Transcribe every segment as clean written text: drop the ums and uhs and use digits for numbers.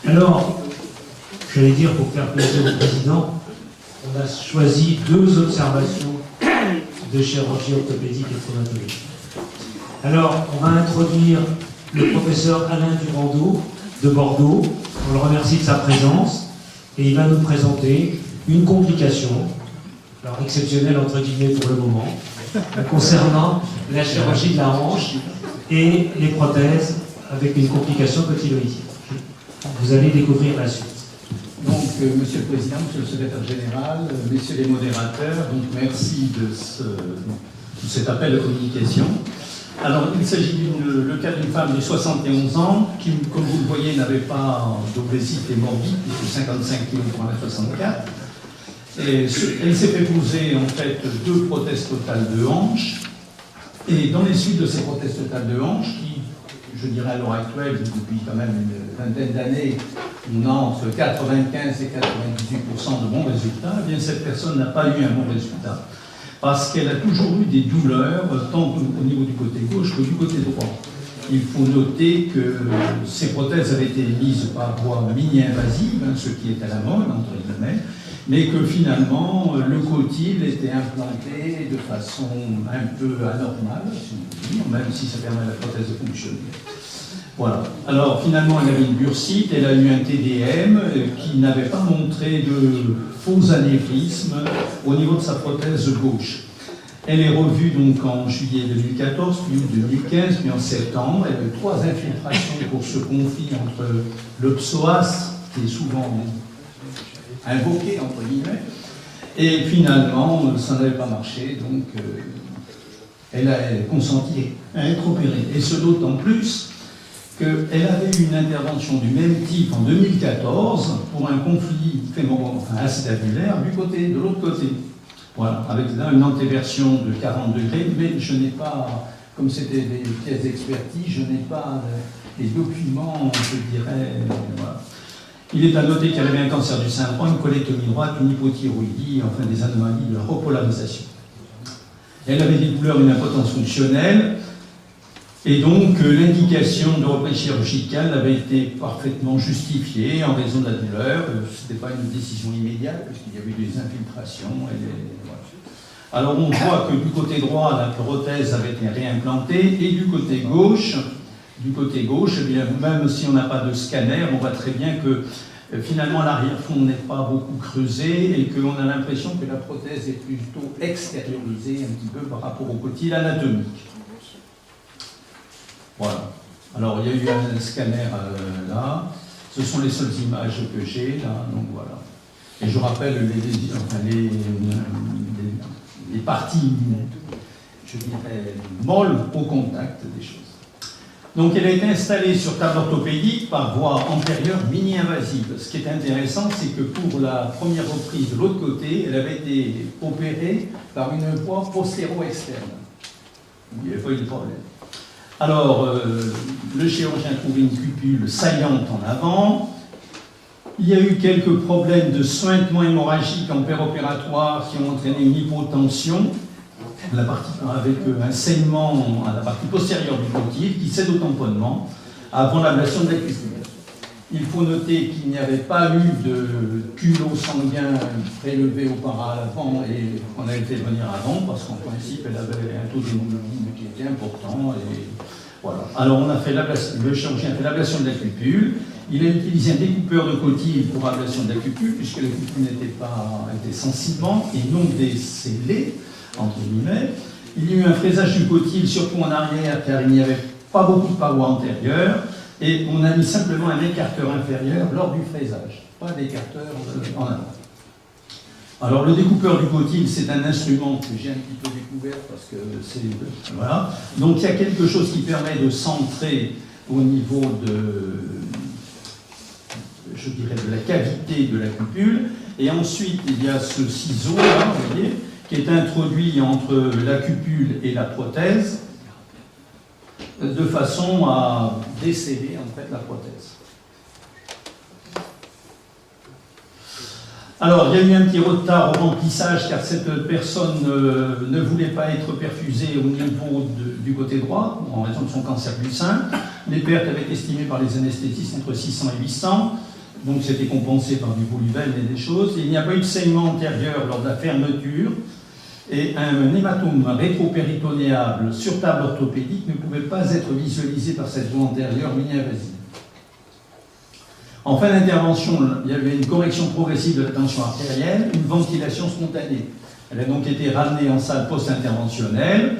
Alors, j'allais dire, pour faire plaisir au président, on a choisi 2 observations de chirurgie orthopédique et traumatologie. Alors, on va introduire le professeur Alain Durandeau de Bordeaux. On le remercie de sa présence et il va nous présenter une complication, alors exceptionnelle entre guillemets pour le moment, concernant la chirurgie de la hanche et les prothèses avec une complication cotyloïdienne. Vous allez découvrir la suite. Donc, Monsieur le Président, Monsieur le Secrétaire Général, Messieurs les modérateurs, donc merci de cet appel de communication. Alors, il s'agit le cas d'une femme de 71 ans qui, comme vous le voyez, n'avait pas d'obésité morbide, puisque 55 kg pour 1m64. Et elle s'est fait poser en fait 2 prothèses totales de hanche. Et dans les suites de ces prothèses totales de hanche, qui, je dirais à l'heure actuelle, depuis quand même une vingtaine d'années, on a entre 95 et 98% de bons résultats, eh bien cette personne n'a pas eu un bon résultat. Parce qu'elle a toujours eu des douleurs, tant au niveau du côté gauche que du côté droit. Il faut noter que ces prothèses avaient été mises par voie mini-invasive, ce qui est à la mode, entre guillemets, mais que finalement, le cotyle était implanté de façon un peu anormale, si on peut dire, même si ça permet à la prothèse de fonctionner. Voilà. Alors finalement, elle avait une bursite, elle a eu un TDM qui n'avait pas montré de faux anévrisme au niveau de sa prothèse gauche. Elle est revue donc en juillet 2014, puis août 2015, puis en septembre. Elle a eu 3 infiltrations pour ce conflit entre le psoas, qui est souvent invoqué entre guillemets, et finalement, ça n'avait pas marché, donc elle a consenti à être opérée. Et ce d'autant plus qu'elle avait eu une intervention du même type en 2014 pour un conflit acétabulaire de l'autre côté. Voilà, avec là une antéversion de 40 degrés, mais je n'ai pas, comme c'était des pièces d'expertise, je n'ai pas les documents, je dirais. Voilà. Il est à noter qu'elle avait un cancer du sein droit, une colectomie droite, une hypothyroïdie, enfin des anomalies de la repolarisation. Elle avait des douleurs, une impotence fonctionnelle. Et donc, l'indication de reprise chirurgicale avait été parfaitement justifiée en raison de la douleur. Ce n'était pas une décision immédiate, puisqu'il y avait eu des infiltrations. Voilà. Alors, on voit que du côté droit, la prothèse avait été réimplantée, et du côté gauche, eh bien, même si on n'a pas de scanner, on voit très bien que finalement l'arrière-fond n'est pas beaucoup creusé et qu'on a l'impression que la prothèse est plutôt extériorisée un petit peu par rapport au cotyle anatomique. Voilà. Alors, il y a eu un scanner là. Ce sont les seules images que j'ai là. Donc voilà. Et je rappelle les parties, je dirais, molles au contact des choses. Donc, elle a été installée sur table orthopédique par voie antérieure mini-invasive. Ce qui est intéressant, c'est que pour la première reprise de l'autre côté, elle avait été opérée par une voie postéro-externe. Il n'y avait pas eu de problème. Alors, le chirurgien a trouvé une cupule saillante en avant. Il y a eu quelques problèmes de suintement hémorragique en péropératoire qui ont entraîné une hypotension avec un saignement à la partie postérieure du cotyle qui cède au tamponnement avant l'ablation de la cupule. Il faut noter qu'il n'y avait pas eu de culot sanguin prélevé auparavant et qu'on a été venir avant parce qu'en principe elle avait un taux d'hémoglobine qui était important. Et voilà. Alors on a fait le chirurgien a fait l'ablation de la cupule. Il a utilisé un découpeur de cotyle pour l'ablation de la cupule puisque la cupule était sensiblement et non décellée entre guillemets. Il y a eu un fraisage du cotyle surtout en arrière car il n'y avait pas beaucoup de parois antérieures. Et on a mis simplement un écarteur inférieur lors du fraisage, pas d'écarteur en avant. Alors le découpeur du cotyle, c'est un instrument que j'ai un petit peu découvert parce que c'est... Voilà. Donc il y a quelque chose qui permet de centrer au niveau je dirais, de la cavité de la cupule. Et ensuite, il y a ce ciseau, là, vous voyez, qui est introduit entre la cupule et la prothèse, de façon à déceler en fait la prothèse. Alors, il y a eu un petit retard au remplissage car cette personne ne voulait pas être perfusée au niveau du côté droit en raison de son cancer du sein. Les pertes avaient été estimées par les anesthésistes entre 600 et 800. donc c'était compensé par du volumen et des choses. Il n'y a pas eu de saignement antérieur lors de la fermeture, et un hématome rétropéritonéable sur table orthopédique ne pouvait pas être visualisé par cette voie antérieure mini-invasive. En fin d'intervention, il y avait une correction progressive de la tension artérielle, une ventilation spontanée. Elle a donc été ramenée en salle post-interventionnelle,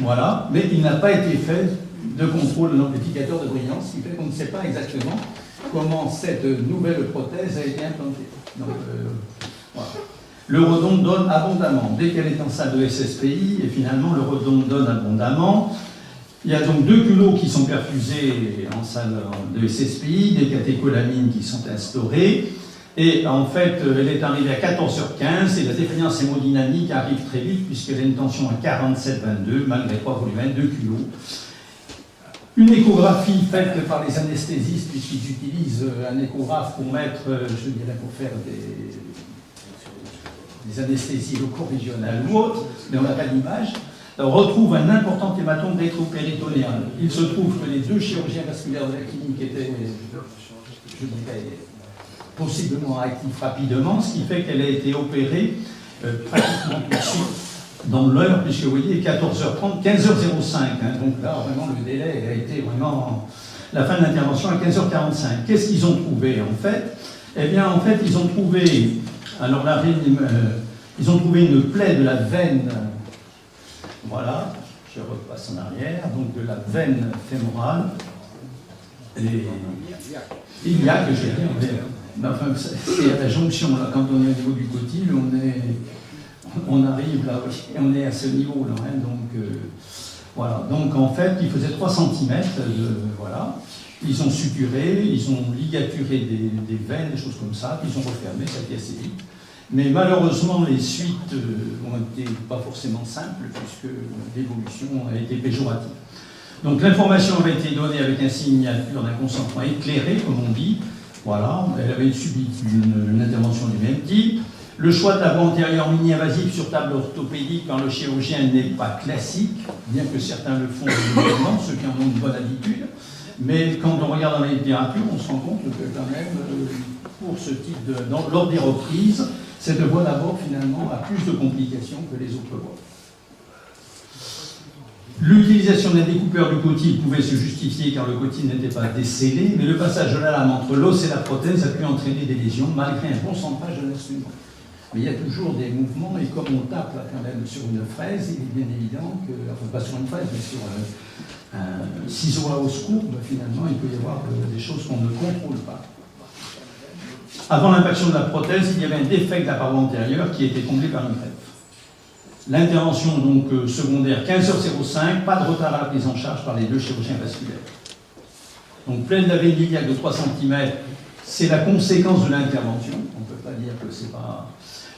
voilà, mais il n'a pas été fait de contrôle de l'amplificateur de brillance, ce qui fait qu'on ne sait pas exactement comment cette nouvelle prothèse a été implantée. Donc, voilà. L'eurodonte donne abondamment. Dès qu'elle est en salle de SSPI, et finalement l'eurodonte donne abondamment. Il y a donc 2 culots qui sont perfusés en salle de SSPI, des catécholamines qui sont instaurées. Et en fait, elle est arrivée à 14h15 et la défaillance hémodynamique arrive très vite puisqu'elle a une tension à 47,22 malgré 3 volumes, 2 culots. Une échographie faite par les anesthésistes puisqu'ils utilisent un échographe pour mettre, je dirais, pour faire des anesthésies locaux-régionales ou autres, mais on n'a pas d'image. On retrouve un important hématome rétropéritonéal. Il se trouve que les 2 chirurgiens vasculaires de la clinique étaient, je dirais, possiblement actifs rapidement, ce qui fait qu'elle a été opérée pratiquement tout de suite dans l'heure, puisque vous voyez, 14h30, 15h05. Hein, donc là, vraiment, le délai a été vraiment la fin de l'intervention à 15h45. Qu'est-ce qu'ils ont trouvé, en fait? Eh bien, en fait, ils ont trouvé, alors là, ils ont trouvé une plaie de la veine. Voilà, je repasse en arrière, donc de la veine fémorale, et iliaque, je vais dire, enfin, c'est à la jonction, là, quand on est au niveau du cotyle, on arrive là, on est à ce niveau-là, hein, donc voilà, donc en fait, il faisait 3 cm, voilà, ils ont suturé, ils ont ligaturé des veines, des choses comme ça, puis ils ont refermé, ça a été assez vite. Mais malheureusement, les suites ont été pas forcément simples, puisque l'évolution a été péjorative. Donc l'information avait été donnée avec un signature d'un consentement éclairé, comme on dit. Voilà, elle avait subi une intervention du même type. Le choix de la voie antérieure mini-invasive sur table orthopédique par le chirurgien n'est pas classique, bien que certains le font régulièrement, ceux qui en ont une bonne habitude. Mais quand on regarde dans la littérature, on se rend compte que quand même, pour ce type lors des reprises, cette voie d'abord, finalement, a plus de complications que les autres voies. L'utilisation d'un découpeur du cotyle pouvait se justifier car le cotyle n'était pas décellé, mais le passage de la lame entre l'os et la prothèse a pu entraîner des lésions malgré un bon centrage de l'instrument. Mais il y a toujours des mouvements, et comme on tape là, quand même sur une fraise, il est bien évident que, enfin pas sur une fraise, mais sur un ciseau à hausse courbe, finalement, il peut y avoir des choses qu'on ne contrôle pas. Avant l'impaction de la prothèse, il y avait un défect de la paroi antérieure qui était comblé par une greffe. L'intervention donc secondaire 15h05, pas de retard à la prise en charge par les 2 chirurgiens vasculaires. Donc pleine de la veine iliaque de 3 cm, c'est la conséquence de l'intervention. On ne peut pas dire que c'est pas...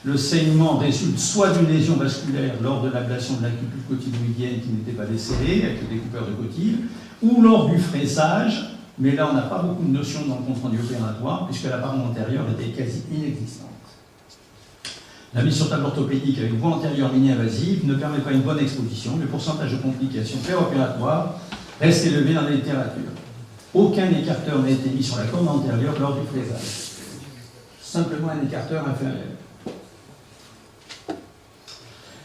Le saignement résulte soit d'une lésion vasculaire lors de l'ablation de la cupule cotyloïdienne qui n'était pas décellée avec le découpeur de cotyle, ou lors du fraisage. Mais là, on n'a pas beaucoup de notions dans le compte-rendu opératoire, puisque la paroi antérieure était quasi inexistante. La mise sur table orthopédique avec voie antérieure mini-invasive ne permet pas une bonne exposition. Le pourcentage de complications préopératoires reste élevé dans la littérature. Aucun écarteur n'a été mis sur la corde antérieure lors du fraisage. Simplement un écarteur inférieur.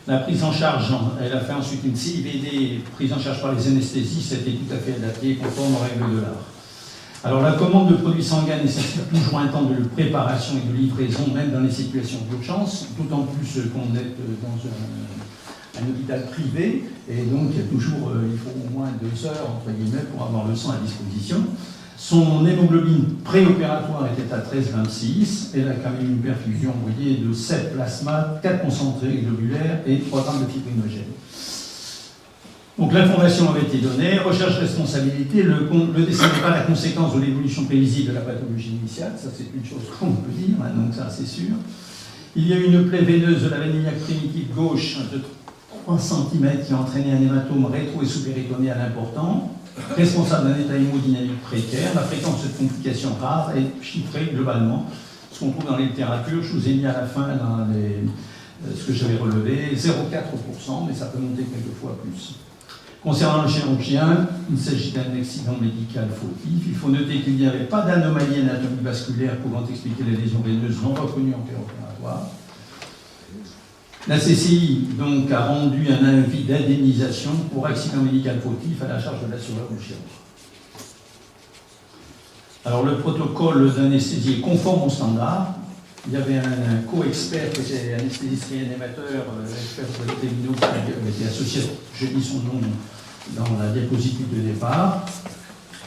La prise en charge, elle a fait ensuite une CIVD, prise en charge par les anesthésistes, c'était tout à fait adapté, conforme aux règles de l'art. Alors la commande de produits sanguins nécessite toujours un temps de préparation et de livraison, même dans les situations d'urgence, d'autant plus qu'on est dans un hôpital privé, et donc il faut au moins 2 heures, entre guillemets, pour avoir le sang à disposition. Son hémoglobine préopératoire était à 13,26, elle a quand même une perfusion, vous voyez, de 7 plasmas, 4 concentrés globulaires et 3 grammes de fibrinogène. Donc l'information avait été donnée, recherche responsabilité, le décès n'est pas la conséquence de l'évolution prévisible de la pathologie initiale, ça c'est une chose qu'on peut dire, hein, donc ça c'est sûr. Il y a eu une plaie veineuse de la veine iliaque primitive gauche de 3 cm qui a entraîné un hématome rétro- et sous-péritonéal important, responsable d'un état hémodynamique précaire. La fréquence de cette complication rare est chiffrée globalement, ce qu'on trouve dans la littérature. Je vous ai mis à la fin dans ce que j'avais relevé, 0,4%, mais ça peut monter quelquefois plus. Concernant le chirurgien, il s'agit d'un accident médical fautif. Il faut noter qu'il n'y avait pas d'anomalie anatomique vasculaire pouvant expliquer les lésions veineuses non reconnues en préopératoire. La CCI donc a rendu un avis d'indemnisation pour accident médical fautif à la charge de l'assureur ou chirurgien. Alors le protocole d'anesthésie est conforme au standard. Il y avait un co-expert qui était anesthésiste réanimateur, expert de l'Étémino, qui avait été associé, je dis son nom dans la diapositive de départ.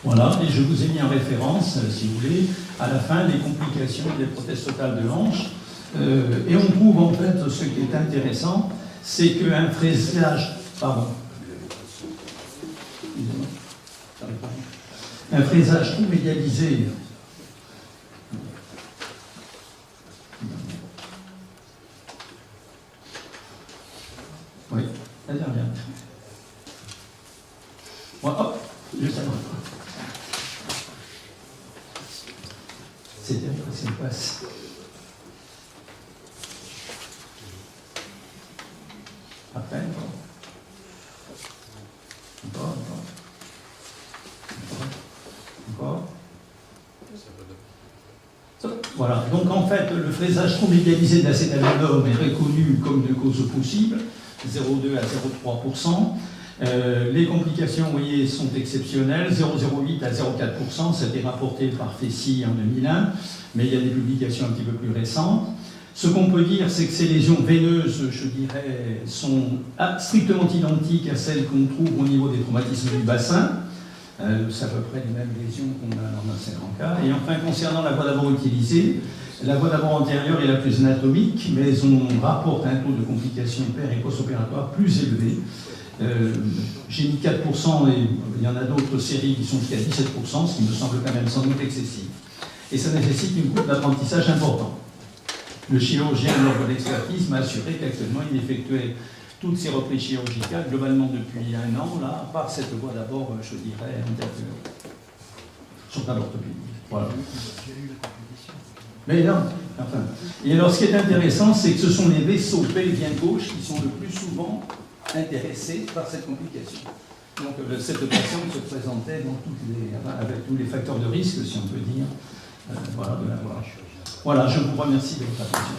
Voilà, et je vous ai mis en référence, si vous voulez, à la fin des complications des prothèses totales de hanche. Et on trouve en fait, ce qui est intéressant, c'est qu'un fraisage, un fraisage tout médialisé. Oui, vas-y, reviens. Moi, hop, juste avant. C'est terrible, c'est une passe. Après, encore. Voilà, donc en fait, le fraisage trop médialisé de l'acétaldol est reconnu comme une cause possible, 0,2 à 0,3%. Les complications, vous voyez, sont exceptionnelles, 0,08 à 0,4%, ça a été rapporté par Fessy en 2001, mais il y a des publications un petit peu plus récentes. Ce qu'on peut dire, c'est que ces lésions veineuses, je dirais, sont strictement identiques à celles qu'on trouve au niveau des traumatismes du bassin. C'est à peu près les mêmes lésions qu'on a dans un second cas. Et enfin, concernant la voie d'abord utilisée, la voie d'abord antérieure est la plus anatomique, mais on rapporte un taux de complications péri- et post-opératoires plus élevé. J'ai mis 4%, et il y en a d'autres séries qui sont jusqu'à 17%, ce qui me semble quand même sans doute excessif. Et ça nécessite une courbe d'apprentissage importante. Le chirurgien, lors de l'expertise, m'a assuré qu'actuellement, il effectuait toutes ces reprises chirurgicales, globalement depuis 1 an, là, par cette voie d'abord, je dirais, antérieure. Sur table orthopédique. Voilà. Mais non, enfin. Et alors, ce qui est intéressant, c'est que ce sont les vaisseaux pelviens gauches qui sont le plus souvent intéressés par cette complication. Donc, cette patiente se présentait dans avec tous les facteurs de risque, si on peut dire, voilà, de l'avoir. Voilà, je vous remercie de votre attention.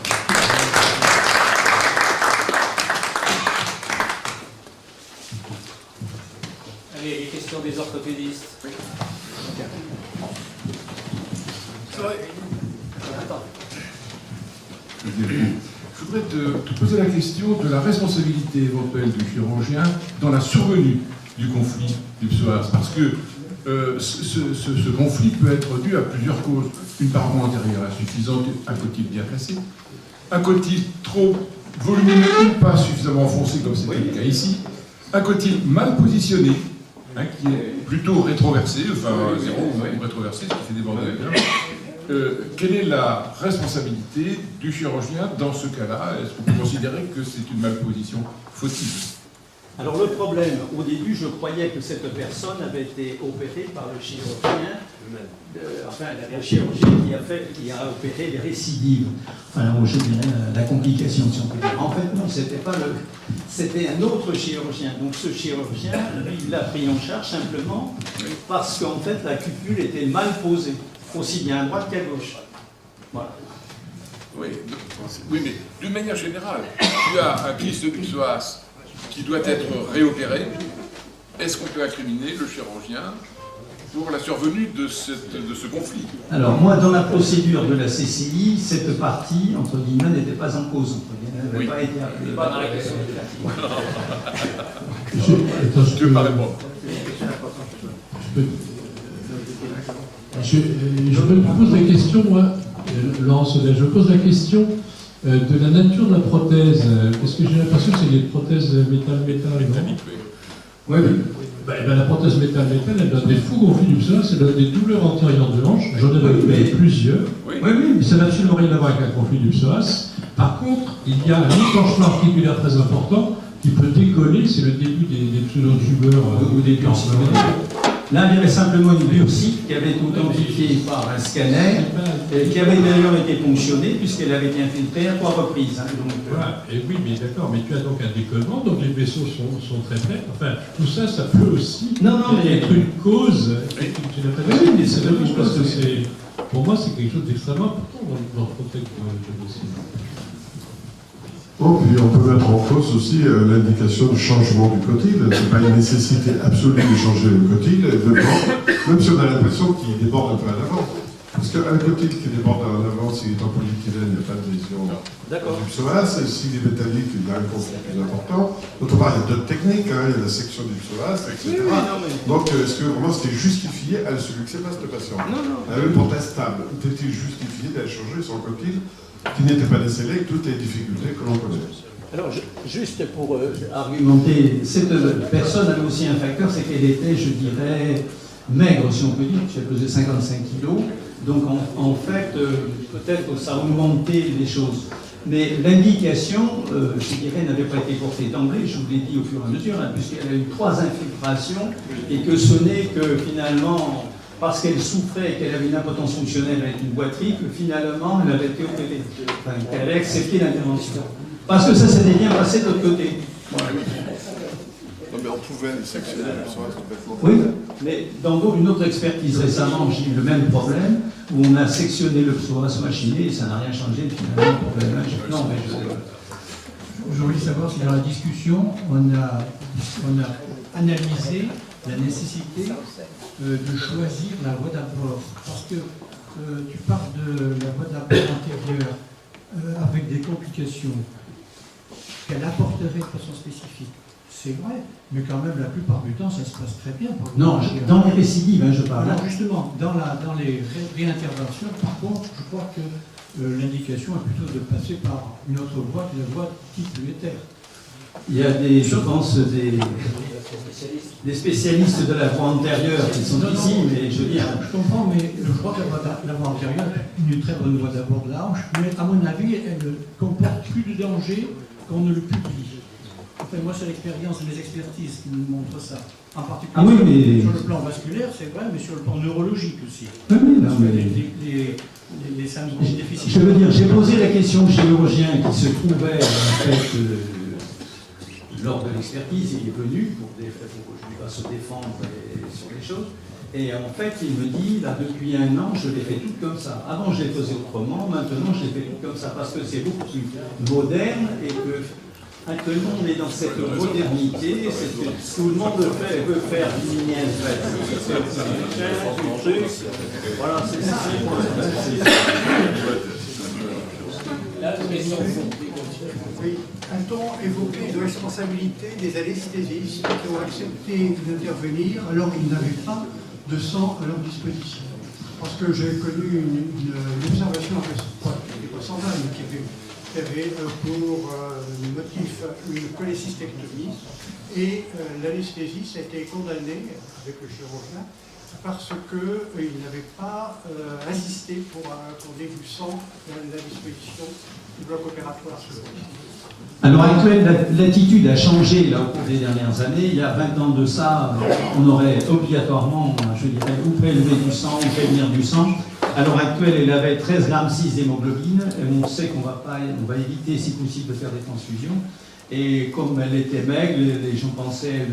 Allez, les questions des orthopédistes. Oui. Je voudrais te poser la question de la responsabilité éventuelle du chirurgien dans la survenue du conflit du psoas, parce que ce conflit peut être dû à plusieurs causes. Une paroi antérieure insuffisante, un cotyle bien placé, un cotyle trop volumineux ou pas suffisamment enfoncé comme c'est le cas ici, un cotyle mal positionné, qui est plutôt rétroversé, enfin zéro ou rétroversé, ce qui fait déborder la viande. Quelle est la responsabilité du chirurgien dans ce cas-là? Est-ce qu'on peut considérer que c'est une malposition fautive? Alors le problème, au début, je croyais que cette personne avait été opérée par le chirurgien, le chirurgien qui a opéré les récidives, enfin, je dirais la complication, si on peut dire. En fait, non, c'était un autre chirurgien. Donc ce chirurgien, lui, il l'a pris en charge simplement parce qu'en fait, la cupule était mal posée, aussi bien à droite qu'à gauche. Voilà. Oui, mais d'une manière générale, tu as un kyste du psoas qui doit être réopéré. Est-ce qu'on peut incriminer le chirurgien pour la survenue de ce conflit? Alors moi, dans la procédure de la CCI, cette partie, entre guillemets, n'était pas en cause. Elle n'avait pas été appelée. Pas dans la question Je ne veux pas répondre. Je me pose la question, moi, Laurence Sodel, je pose la question de la nature de la prothèse, parce que j'ai l'impression que c'est des prothèses métal-métal, non? Oui, oui. La prothèse métal-métal, elle donne des fous conflits du psoas, elle donne des douleurs antérieures de hanche, j'en ai récupéré plusieurs. Oui, mais ça n'a absolument rien à voir avec un conflit du psoas. Par contre, il y a un enclenchement articulaire très important qui peut décoller, c'est le début des pseudo-tumeurs ou des cancers. Là, il y avait simplement une bursite qui avait été authentifiée par un scanner, qui avait d'ailleurs été ponctionnée puisqu'elle avait été infiltrée à 3 reprises. Hein, donc, voilà. Et oui, mais d'accord, mais tu as donc un décollement, donc les vaisseaux sont très près. Enfin, tout ça, ça peut aussi être une cause. Tu n'as pas dit, mais c'est dommage parce que pour moi, c'est quelque chose d'extrêmement important dans le contexte de dossier. Bon, puis on peut mettre en cause aussi l'indication du changement du cotyle. Ce n'est pas une nécessité absolue de changer le cotyle, même si on a l'impression qu'il déborde un peu à l'avant. Parce qu'un cotyle qui déborde en avant, s'il est en polyéthylène, il n'y a pas de lésion du psoas. S'il est métallique, il y a un conflit plus important. D'autre part, il y a d'autres techniques, hein, il y a la section du psoas, etc. Donc, est-ce que vraiment c'était justifié à celui que c'est pas ce patient? Une prothèse stable, était-il justifié d'aller changer son cotyle qui n'était pas décelé avec toutes les difficultés que l'on connaît? Alors, juste pour argumenter, cette personne avait aussi un facteur, c'est qu'elle était, je dirais, maigre, si on peut dire, elle pesait 55 kilos. Donc, en fait, peut-être que ça a augmenté les choses. Mais l'indication, je dirais, n'avait pas été portée d'emblée, je vous l'ai dit au fur et à mesure, hein, puisqu'elle a eu 3 infiltrations, et que ce n'est que finalement, parce qu'elle souffrait et qu'elle avait une impotence fonctionnelle avec une boiterie, que finalement, elle avait été opérée, enfin, qu'elle avait accepté l'intervention. Parce que ça s'était bien passé de l'autre côté. Voilà. Non, mais on pouvait sectionner le psoas complètement. Oui, mais dans une autre expertise récemment, j'ai eu le même problème, où on a sectionné le psoas machiné et ça n'a rien changé finalement. Non, mais je voulais savoir si dans la discussion, on a analysé la nécessité de choisir la voie d'apport. Parce que tu parles de la voie d'apport antérieure avec des complications qu'elle apporterait de façon spécifique. C'est vrai, mais quand même, la plupart du temps, ça se passe très bien. Non, dans les récidives, hein, je parle. Non, justement, dans les réinterventions, par contre, je crois que l'indication est plutôt de passer par une autre voie que la voie type urétère. Il y a je pense, des spécialistes de la voie antérieure qui sont ici, mais je veux dire... Je comprends, mais je crois que la voie antérieure est une très bonne voie d'abord de la hanche, mais à mon avis, elle comporte plus de danger qu'on ne le publie. Enfin, moi, c'est l'expérience de mes expertises qui me montrent ça. En particulier sur le plan vasculaire, c'est vrai, mais sur le plan neurologique aussi. Oui, non, mais... les syndromes difficiles. Je veux dire, j'ai posé la question au chirurgien qui se trouvait, en fait, lors de l'expertise, il est venu pour que je lui fasse se défendre sur les choses. Et en fait, il me dit, là, depuis 1 an, je l'ai fait tout comme ça. Avant, je les faisais autrement, maintenant, je les fais tout comme ça, parce que c'est beaucoup plus moderne et que actuellement, on est dans cette modernité, tout le monde veut faire du voilà, c'est ça. Oui. A-t-on évoqué une responsabilité des anesthésistes qui ont accepté d'intervenir alors qu'ils n'avaient pas de sang à leur disposition? Parce que j'ai connu une observation semblable qui avait pour motif une cholécystectomie et l'anesthésiste a été condamné avec le chirurgien parce qu'il n'avait pas insisté pour accorder du sang à la disposition du bloc opératoire. À l'heure actuelle, l'attitude a changé là, au cours des dernières années. Il y a 20 ans de ça, on aurait obligatoirement, je dirais, ou prélevé du sang, ou prévenir du sang. À l'heure actuelle, elle avait 13,6 grammes d'hémoglobine. Et on sait qu'on va éviter, si possible, de faire des transfusions. Et comme elle était maigre, les gens pensaient...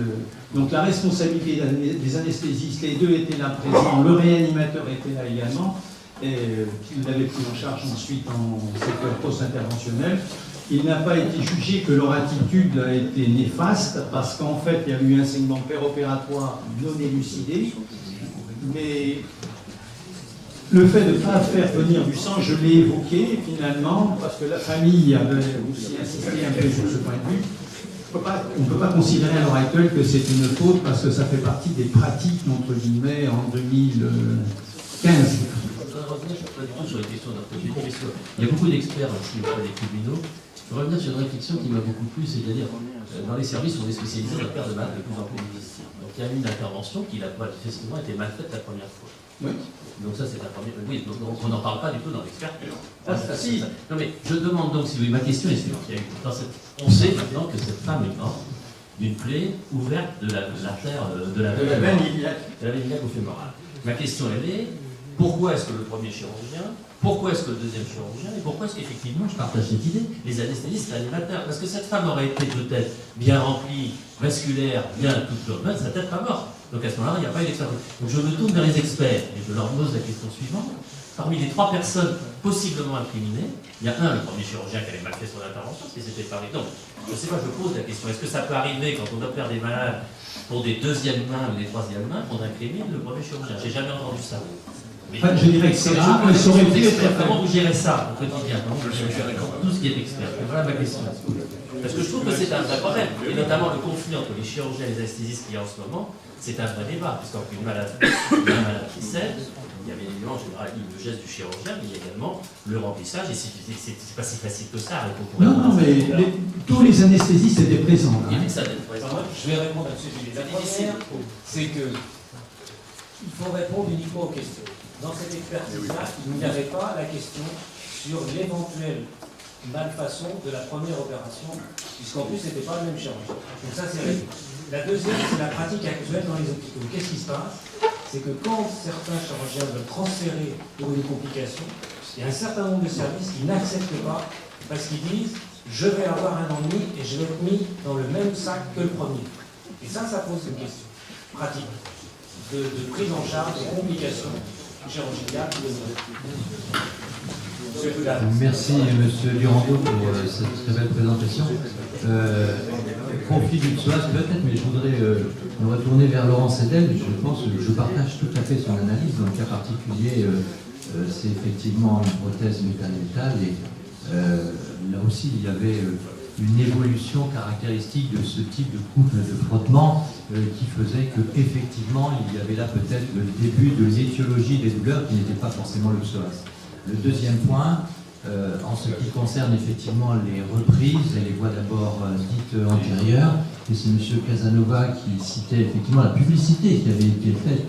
Donc la responsabilité des anesthésistes, les deux étaient là présents, le réanimateur était là également, et qu'il l'avait pris en charge ensuite en secteur post-interventionnel. Il n'a pas été jugé que leur attitude a été néfaste, parce qu'en fait, il y a eu un saignement péropératoire non élucidé, mais le fait de ne pas faire venir du sang, je l'ai évoqué finalement, parce que la famille avait aussi insisté un peu sur ce point de vue. On ne peut pas considérer à l'heure actuelle que c'est une faute, parce que ça fait partie des pratiques, entre guillemets, en 2015. Je voudrais revenir pas du tout sur les questions d'orthopédie, parce qu'il y a beaucoup d'experts ici auprès des tribunaux. Je voudrais revenir sur une réflexion qui m'a beaucoup plu, c'est-à-dire dans les services, on est spécialisé dans la perte de malades de plus en plus difficile. Donc il y a eu une intervention qui a manifestement été mal faite la première fois. Oui. Donc ça c'est un premier... Oui, donc on n'en parle pas du tout dans l'expertise. Si. Non mais je demande donc, si vous voulez, ma question est suivante. On sait maintenant que cette femme est morte d'une plaie ouverte de l'artère de la veine iliaque au fémoral. Ma question, elle est, pourquoi est-ce que le premier chirurgien, pourquoi est-ce que le deuxième chirurgien, et pourquoi est-ce qu'effectivement, je partage cette idée, les anesthésistes réanimateurs? Parce que cette femme aurait été peut-être bien remplie, vasculaire, bien toute l'hormone, ça peut-être pas morte. Donc à ce moment-là, il n'y a pas eu d'expertise. Donc je me tourne vers les experts et je leur pose la question suivante. Parmi les 3 personnes possiblement incriminées, il y a le premier chirurgien qui avait mal fait son intervention, parce qu'il s'était parlé. Donc, je ne sais pas, je pose la question, est-ce que ça peut arriver quand on opère des malades pour des deuxièmes mains ou des troisièmes mains qu'on incrimine le premier chirurgien? J'ai jamais entendu ça. Mais, je dirais que c'est rare, mais ça aurait pu être... Comment vous gérez ça au quotidien? Comment vous gérez tout ce qui est expert? Voilà ma question. Parce que je trouve que c'est un vrai problème. Et notamment le conflit entre les chirurgiens et les anesthésistes qu'il y a en ce moment, c'est un vrai débat. Puisqu'entre un malade qui cède, il y a bien évidemment en général le geste du chirurgien, mais il y a également le remplissage. Et c'est pas si facile que ça. Non, mais tous les anesthésistes étaient présents. Il y avait ça d'être présent. Je vais répondre là-dessus. La première, c'est que il faut répondre uniquement aux questions. Dans cette expertise-là, il n'y avait pas la question sur l'éventuelle malfaçon de la première opération, puisqu'en plus, ce n'était pas le même chirurgien. Donc ça, c'est réglé. La deuxième, c'est la pratique actuelle dans les hôpitaux. Qu'est-ce qui se passe? C'est que quand certains chirurgiens veulent transférer pour une complication, il y a un certain nombre de services qui n'acceptent pas, parce qu'ils disent « je vais avoir un ennui et je vais être mis dans le même sac que le premier ». Et ça pose une question pratique de prise en charge des complications chirurgicales. Merci M. Durando pour cette très belle présentation. Conflit du psoas peut-être, mais je voudrais me retourner vers Laurent Sedel. Je partage tout à fait son analyse. Dans le cas particulier, c'est effectivement une prothèse métal-métal et là aussi il y avait une évolution caractéristique de ce type de couple de frottement qui faisait qu'effectivement il y avait là peut-être le début de l'étiologie des douleurs qui n'était pas forcément le psoas. Le deuxième point, en ce qui concerne effectivement les reprises et les voies d'abord dites antérieures, et c'est M. Casanova qui citait effectivement la publicité qui avait été faite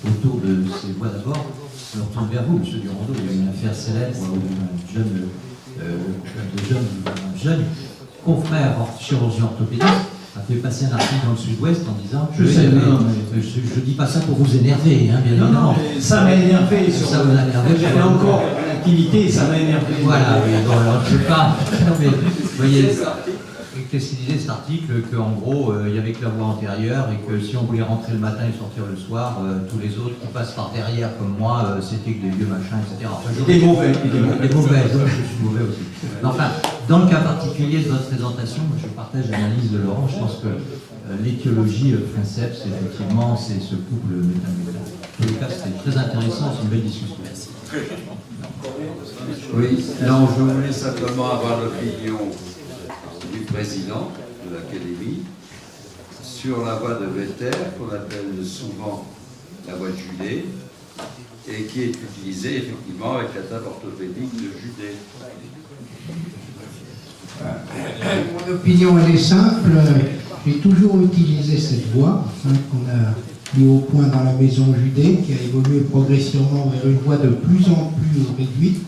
autour de ces voies d'abord. Je me retourne vers vous, M. Durando, il y a eu une affaire célèbre où un jeune confrère chirurgien orthopédiste a fait passer un article dans le Sud-Ouest en disant je ne dis pas ça pour vous énerver, hein, bien évidemment. Ça m'a énervé. Ça vous a énervé. J'avais encore l'activité, ça m'a énervé. Voilà, oui, bon, alors je ne sais pas. Non, mais, vous voyez, qu'est-ce qu'il disait cet article? Qu'en gros, il n'y avait que la voie antérieure et que si on voulait rentrer le matin et sortir le soir, tous les autres qui passent par derrière comme moi, c'était que des vieux machins, etc. Enfin, des mauvais. Des mauvais, je suis mauvais aussi. Mais enfin, dans le cas particulier de votre présentation, je partage l'analyse de Laurent. Je pense que l'étiologie princeps, effectivement, c'est ce couple métal-métal. En tous les cas, c'était très intéressant, c'est une belle discussion. Merci. Oui, non, je voulais simplement avoir l'opinion du président de l'Académie sur la voie de Vetter, qu'on appelle souvent la voie de Judet, et qui est utilisée effectivement avec la table orthopédique de Judet. Mon opinion, elle est simple. J'ai toujours utilisé cette voie qu'on a mis au point dans la maison Judet, qui a évolué progressivement vers une voie de plus en plus réduite.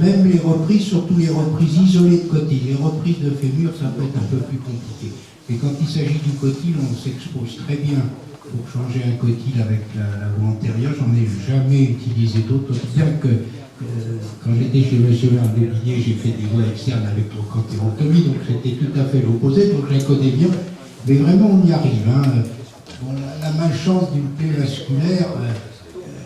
Même les reprises, surtout les reprises isolées de cotyle, les reprises de fémur, ça peut être un peu plus compliqué. Et quand il s'agit du cotyle, on s'expose très bien pour changer un cotyle avec la voie antérieure. J'en ai jamais utilisé d'autres, bien que quand j'étais chez M. Verdevilliers, j'ai fait des voies externes avec l'orthotérotomie, donc c'était tout à fait l'opposé, donc je la connais bien. Mais vraiment, on y arrive. Bon, la malchance d'une plaie vasculaire,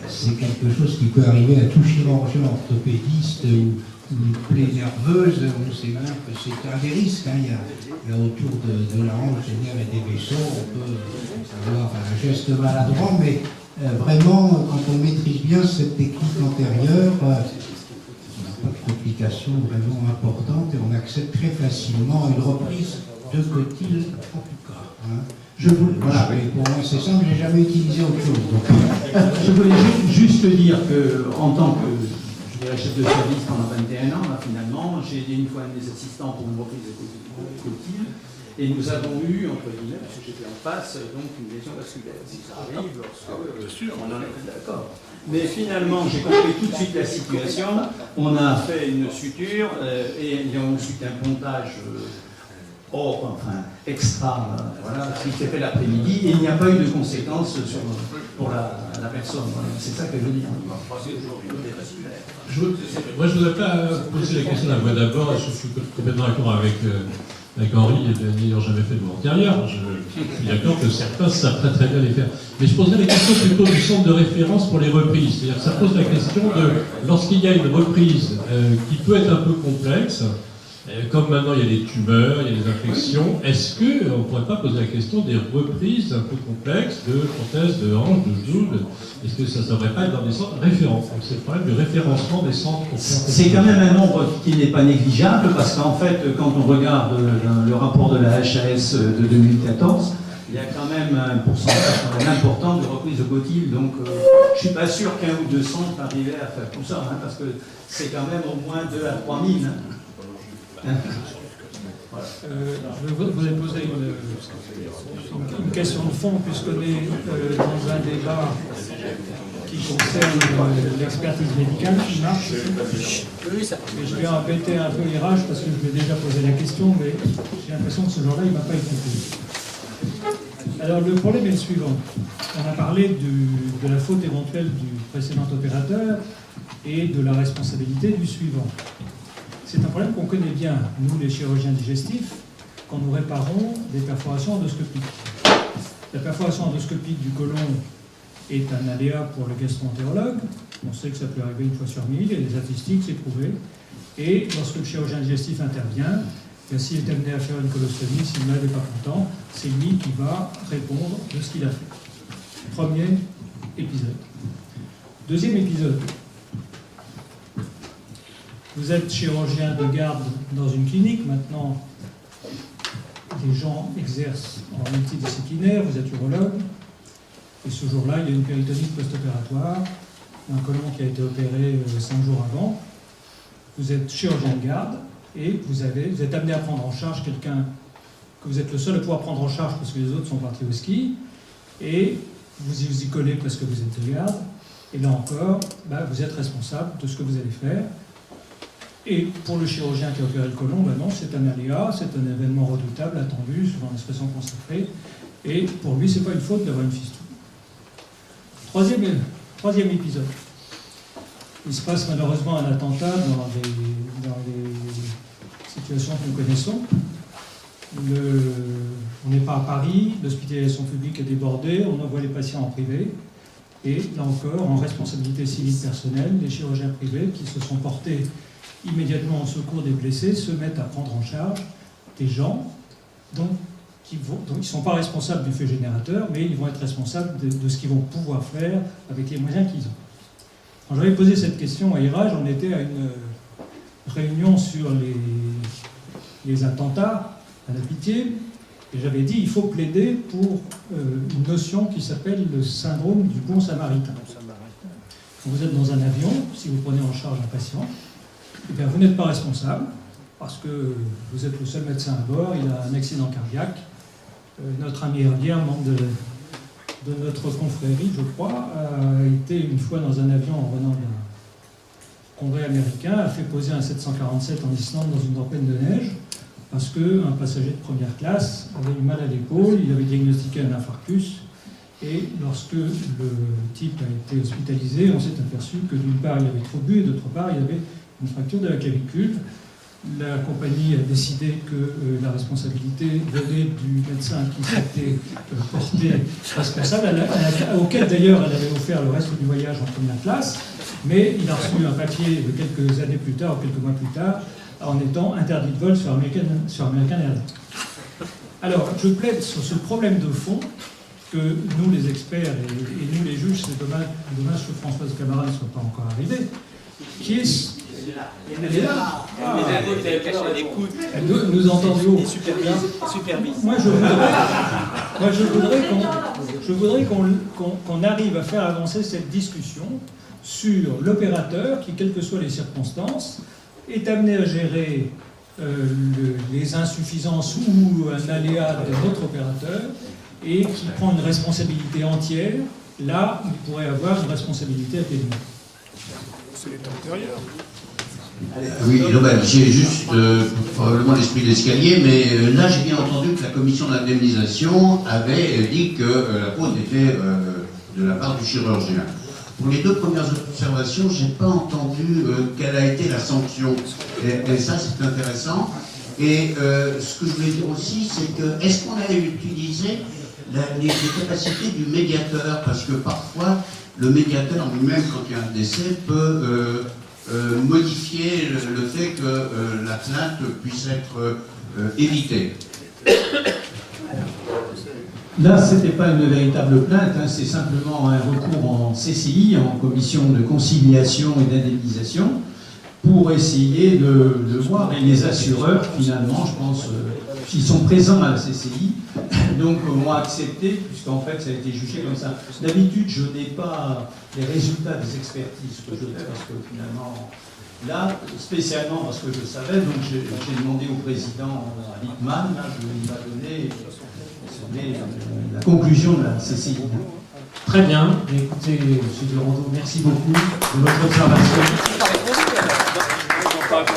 c'est quelque chose qui peut arriver à tout chirurgien orthopédiste ou une plaie nerveuse. On sait bien que c'est un des risques. Il y a autour de la hanche des nerfs et des vaisseaux, on peut avoir un geste maladroit, mais vraiment, quand on maîtrise bien cette technique antérieure, on n'a pas de complications vraiment importantes et on accepte très facilement une reprise de cotyle, en tout cas. Voilà, pour moi c'est simple, je n'ai jamais utilisé autre chose. Donc. Je voulais juste dire qu'en tant que chef de service pendant 21 ans, là, finalement, j'ai aidé une fois un des assistants pour une reprise de cotyle, et nous avons eu, entre guillemets, parce que j'étais en face, donc une lésion vasculaire. Ça arrive lorsque on en est d'accord. Mais finalement, j'ai compris tout de suite la situation. On a fait une suture et ensuite un pontage extra, voilà, ce qui s'est fait l'après-midi, et il n'y a pas eu de conséquences pour la personne. Voilà. C'est ça que je veux dire. Moi, je ne voudrais pas poser la question de la voix d'abord, et je suis complètement d'accord avec Henri, n'ayant jamais fait de voie antérieure. Je suis d'accord que certains savent très très bien les faire. Mais je poserais la question plutôt du centre de référence pour les reprises. C'est-à-dire que ça pose la question de, lorsqu'il y a une reprise qui peut être un peu complexe, comme maintenant il y a des tumeurs, il y a des infections, est-ce qu'on ne pourrait pas poser la question des reprises un peu complexes de prothèses de hanche, de genoux, est-ce que ça ne devrait pas être dans des centres de référence? Donc c'est le problème du référencement des centres. C'est quand même un nombre qui n'est pas négligeable, parce qu'en fait, quand on regarde le rapport de la HAS de 2014, il y a quand même un pourcentage quand même important de reprises de cotiles, donc je ne suis pas sûr qu'un ou deux centres arrivaient à faire tout ça, parce que c'est quand même au moins 2 à 3 000. Je voudrais poser une question de fond, puisqu'on est dans un débat qui concerne l'expertise médicale qui marche. Et je vais répéter un peu les rages parce que je vais déjà poser la question, mais j'ai l'impression que ce jour-là, il ne m'a pas écouté. Alors le problème est le suivant. On a parlé de la faute éventuelle du précédent opérateur et de la responsabilité du suivant. C'est un problème qu'on connaît bien, nous les chirurgiens digestifs, quand nous réparons des perforations endoscopiques. La perforation endoscopique du côlon est un aléa pour le gastro-entérologue. On sait que ça peut arriver 1 fois sur 1000, il y a des statistiques, c'est prouvé. Et lorsque le chirurgien digestif intervient, s'il est amené à faire une colostomie, s'il n'est pas content, c'est lui qui va répondre de ce qu'il a fait. Premier épisode. Deuxième épisode. Vous êtes chirurgien de garde dans une clinique, maintenant les gens exercent en multidisciplinaire, vous êtes urologue, et ce jour-là, il y a une péritonite post-opératoire, un côlon qui a été opéré 5 jours avant, vous êtes chirurgien de garde, et vous êtes amené à prendre en charge quelqu'un que vous êtes le seul à pouvoir prendre en charge parce que les autres sont partis au ski, et vous y collez parce que vous êtes de garde, et là encore, vous êtes responsable de ce que vous allez faire. Et pour le chirurgien qui a opéré le côlon, non, c'est un aléa, c'est un événement redoutable, attendu, souvent en expression consacrée, et pour lui, c'est pas une faute d'avoir une fistule. Troisième épisode. Il se passe malheureusement un attentat dans les situations que nous connaissons. On n'est pas à Paris, l'hospitalisation publique est débordée, on envoie les patients en privé, et là encore, en responsabilité civile personnelle, les chirurgiens privés qui se sont portés immédiatement en secours des blessés se mettent à prendre en charge des gens donc ils ne sont pas responsables du fait générateur, mais ils vont être responsables de ce qu'ils vont pouvoir faire avec les moyens qu'ils ont. Quand j'avais posé cette question à IRAGE, on était à une réunion sur les attentats à la Pitié, et j'avais dit il faut plaider pour une notion qui s'appelle le syndrome du bon samaritain. Quand vous êtes dans un avion, si vous prenez en charge un patient, eh bien, vous n'êtes pas responsable parce que vous êtes le seul médecin à bord, il a un accident cardiaque. Notre ami Herbier, membre de notre confrérie, je crois, a été une fois dans un avion en revenant d'un congrès américain, a fait poser un 747 en Islande dans une tempête de neige parce qu'un passager de première classe avait eu mal à l'épaule, il avait diagnostiqué un infarctus, et lorsque le type a été hospitalisé, on s'est aperçu que d'une part il avait trop bu et d'autre part il avait une fracture de la clavicule. La compagnie a décidé que la responsabilité venait du médecin qui s'était porté responsable, auquel d'ailleurs elle avait offert le reste du voyage en première classe, mais il a reçu un papier quelques années plus tard, ou quelques mois plus tard, en étant interdit de vol sur American Airlines. Alors, je plaide sur ce problème de fond que nous, les experts, et nous, les juges, c'est dommage que Françoise Camara ne soit pas encore arrivée, qui est... Elle est là. Nous entendions. Moi, je voudrais qu'on arrive à faire avancer cette discussion sur l'opérateur qui, quelles que soient les circonstances, est amené à gérer les insuffisances ou un aléa de notre opérateur et qui prend une responsabilité entière. Là, il pourrait avoir une responsabilité atténuée. C'est l'état antérieur. Oui, j'ai juste probablement l'esprit d'escalier, mais là j'ai bien entendu que la commission d'indemnisation avait dit que la faute était de la part du chirurgien. Pour les deux premières observations, je n'ai pas entendu quelle a été la sanction. Et ça, c'est intéressant. Et ce que je voulais dire aussi, c'est que est-ce qu'on a utilisé les capacités du médiateur? Parce que parfois, le médiateur lui-même, quand il y a un décès, peut modifier le fait que la plainte puisse être évitée. Là, ce n'était pas une véritable plainte, hein, c'est simplement un recours en CCI, en commission de conciliation et d'indemnisation, pour essayer de voir, et les assureurs, finalement, je pense, ils sont présents à la CCI, donc ont accepté, puisqu'en fait, ça a été jugé comme ça. D'habitude, je n'ai pas les résultats des expertises que je fais, parce que finalement, là, spécialement parce que je savais, donc j'ai demandé au président Littmann, il m'a donné la conclusion de la CCI. Très bien. Écoutez, M. Durando, merci beaucoup de votre observation.